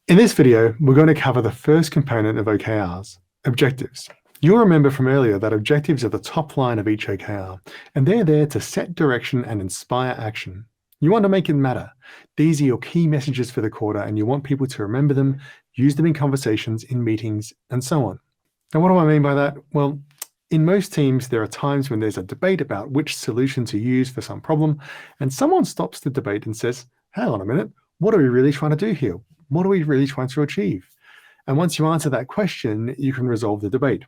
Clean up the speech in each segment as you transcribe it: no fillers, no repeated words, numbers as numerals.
In this video, we're going to cover the first component of OKRs, objectives. You'll remember from earlier that objectives are the top line of each OKR, and they're there to set direction and inspire action. You want to make it matter. These are your key messages for the quarter, and you want people to remember them, use them in conversations, in meetings, and so on. Now, what do I mean by that? Well, in most teams, there are times when there's a debate about which solution to use for some problem, and someone stops the debate and says, hang on a minute, what are we really trying to do here? What are we really trying to achieve? And once you answer that question, you can resolve the debate.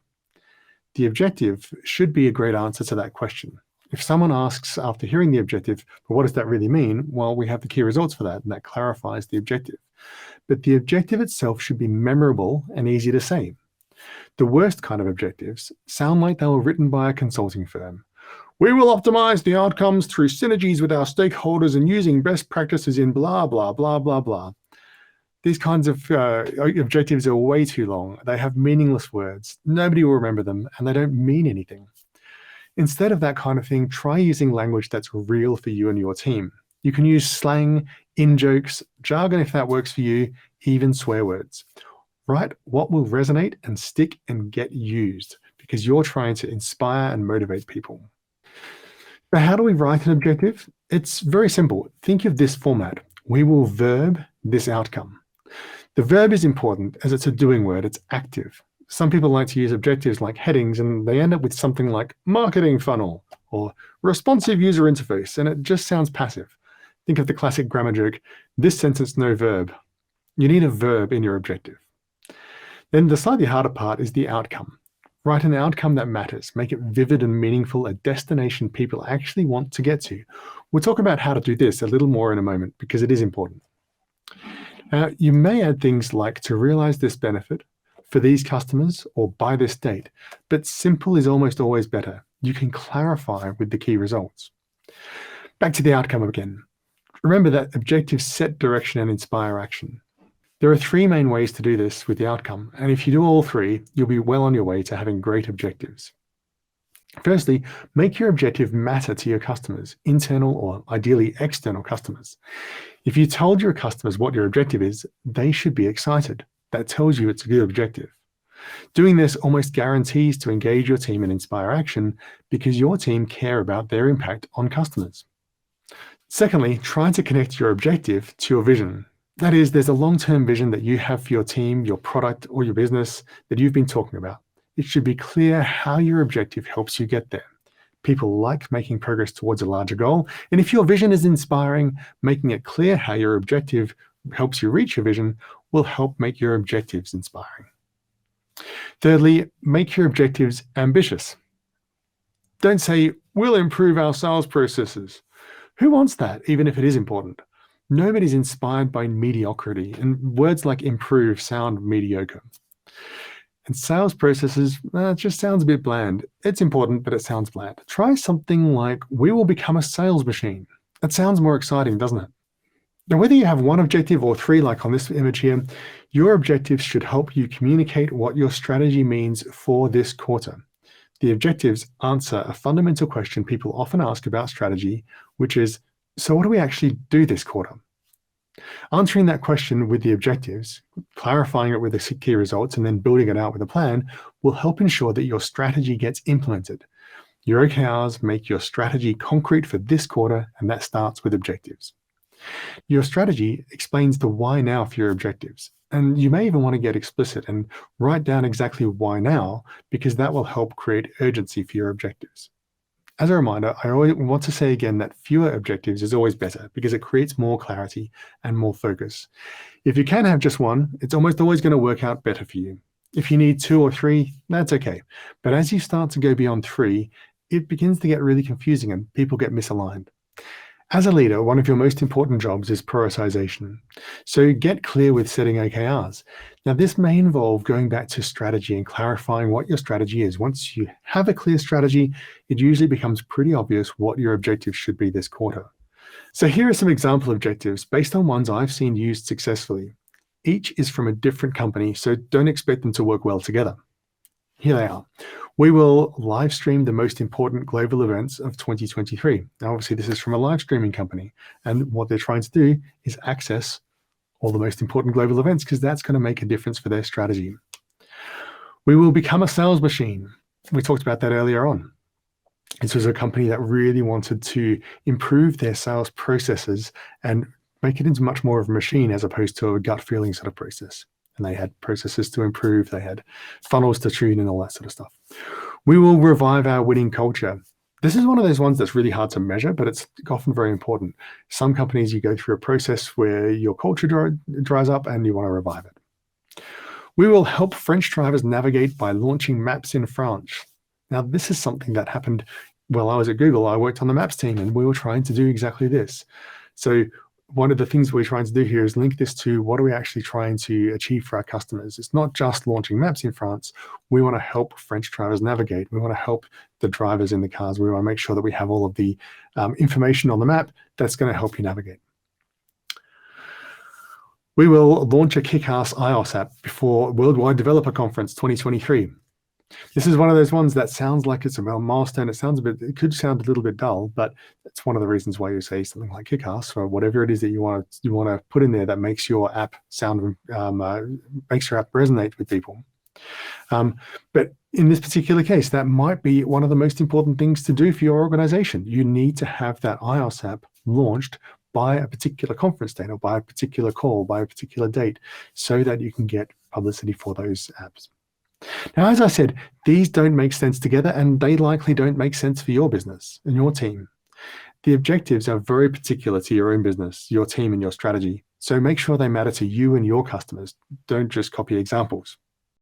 The objective should be a great answer to that question. If someone asks after hearing the objective, well, what does that really mean? Well, we have the key results for that, and that clarifies the objective. But the objective itself should be memorable and easy to say. The worst kind of objectives sound like they were written by a consulting firm. We will optimize the outcomes through synergies with our stakeholders and using best practices in blah, blah, blah, blah, blah. These kinds of objectives are way too long. They have meaningless words. Nobody will remember them, and they don't mean anything. Instead of that kind of thing, try using language that's real for you and your team. You can use slang, in-jokes, jargon if that works for you, even swear words. Write what will resonate and stick and get used, because you're trying to inspire and motivate people. But how do we write an objective? It's very simple. Think of this format. We will verb this outcome. The verb is important as it's a doing word, it's active. Some people like to use objectives like headings and they end up with something like marketing funnel or responsive user interface, and it just sounds passive. Think of the classic grammar joke, this sentence no verb. You need a verb in your objective. Then the slightly harder part is the outcome. Write an outcome that matters, make it vivid and meaningful, a destination people actually want to get to. We'll talk about how to do this a little more in a moment because it is important. You may add things like to realize this benefit for these customers or by this date, but simple is almost always better. You can clarify with the key results. Back to the outcome again. Remember that objectives set direction and inspire action. There are three main ways to do this with the outcome, and if you do all three, you'll be well on your way to having great objectives. Firstly, make your objective matter to your customers, internal or ideally external customers. If you told your customers what your objective is, they should be excited. That tells you it's a good objective. Doing this almost guarantees to engage your team and inspire action because your team care about their impact on customers. Secondly, try to connect your objective to your vision. That is, there's a long-term vision that you have for your team, your product, or your business that you've been talking about. It should be clear how your objective helps you get there. People like making progress towards a larger goal, and if your vision is inspiring, making it clear how your objective helps you reach your vision will help make your objectives inspiring. Thirdly, make your objectives ambitious. Don't say, we'll improve our sales processes. Who wants that, even if it is important? Nobody's inspired by mediocrity, and words like improve sound mediocre. And sales processes, it just sounds a bit bland. It's important, but it sounds bland. Try something like, we will become a sales machine. That sounds more exciting, doesn't it? Now, whether you have one objective or three, like on this image here, your objectives should help you communicate what your strategy means for this quarter. The objectives answer a fundamental question people often ask about strategy, which is, so what do we actually do this quarter? Answering that question with the objectives, clarifying it with the key results, and then building it out with a plan will help ensure that your strategy gets implemented. Your OKRs make your strategy concrete for this quarter, and that starts with objectives. Your strategy explains the why now for your objectives, and you may even want to get explicit and write down exactly why now, because that will help create urgency for your objectives. As a reminder, I always want to say again that fewer objectives is always better because it creates more clarity and more focus. If you can have just one, it's almost always going to work out better for you. If you need two or three, that's okay. But as you start to go beyond three, it begins to get really confusing and people get misaligned. As a leader, one of your most important jobs is prioritization. So get clear with setting OKRs. Now, this may involve going back to strategy and clarifying what your strategy is. Once you have a clear strategy, it usually becomes pretty obvious what your objectives should be this quarter. So here are some example objectives based on ones I've seen used successfully. Each is from a different company, so don't expect them to work well together. Here they are. We will live stream the most important global events of 2023. Now, obviously, this is from a live streaming company, and what they're trying to do is access all the most important global events, because that's going to make a difference for their strategy. We will become a sales machine. We talked about that earlier on. This was a company that really wanted to improve their sales processes and make it into much more of a machine as opposed to a gut feeling sort of process. And they had processes to improve, they had funnels to tune and all that sort of stuff. We will revive our winning culture. This is one of those ones that's really hard to measure, but it's often very important. Some companies, you go through a process where your culture dries up and you want to revive it. We will help French drivers navigate by launching maps in France. Now, this is something that happened while I was at Google. I worked on the maps team and we were trying to do exactly this. So one of the things we're trying to do here is link this to what are we actually trying to achieve for our customers. It's not just launching maps in France. We want to help French drivers navigate. We want to help the drivers in the cars. We want to make sure that we have all of the information on the map that's going to help you navigate. We will launch a kick-ass iOS app before Worldwide Developer Conference 2023. This is one of those ones that sounds like it's a milestone. It could sound a little bit dull, but it's one of the reasons why you say something like kick-ass or whatever it is that you want to put in there that makes your app sound, makes your app resonate with people. But in this particular case, that might be one of the most important things to do for your organization. You need to have that iOS app launched by a particular conference date or by a particular call, by a particular date, so that you can get publicity for those apps. Now, as I said, these don't make sense together and they likely don't make sense for your business and your team. The objectives are very particular to your own business, your team and your strategy. So make sure they matter to you and your customers. Don't just copy examples.